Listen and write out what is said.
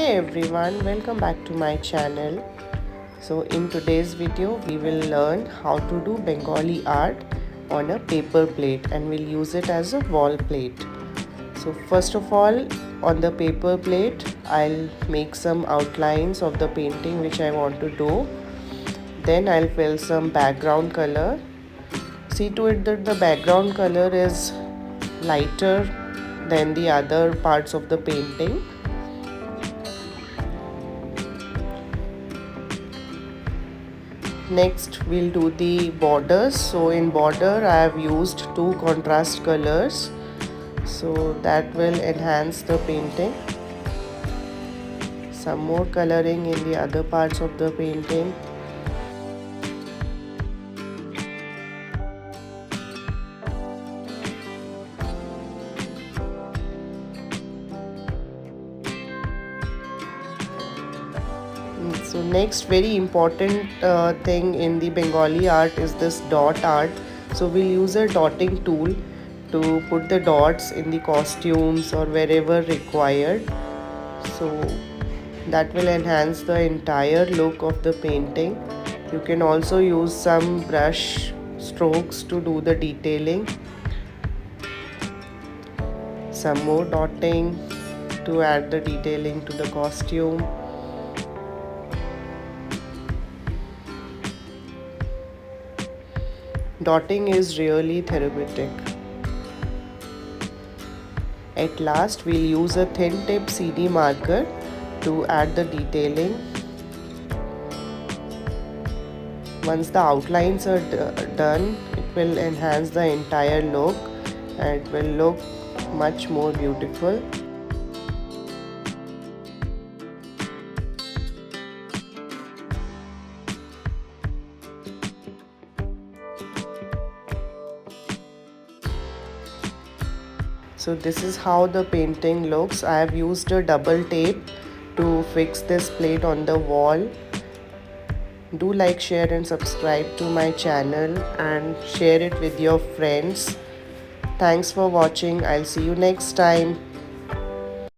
Hey everyone, welcome back to my channel. So in today's video we will learn how to do Bengali art on a paper plate, and we'll use it as a wall plate. So first of all, on the paper plate I'll make some outlines of the painting which I want to do. Then I'll fill some background color. See to it that the background color is lighter than the other parts of the painting. Next we'll do the borders. So in border I have used two contrast colors, so that will enhance the painting. Some more coloring in the other parts of the painting. So next very important thing in the Bengali art is this dot art. So we'll use a dotting tool to put the dots in the costumes or wherever required. So that will enhance the entire look of the painting. You can also use some brush strokes to do the detailing. Some more dotting to add the detailing to the costume. Dotting is really therapeutic. At last, we'll use a thin tip CD marker to add the detailing. Once the outlines are done, it will enhance the entire look and it will look much more beautiful. So this is how the painting looks. I have used a double tape to fix this plate on the wall. Do like, share and subscribe to my channel and share it with your friends. Thanks for watching. I'll see you next time.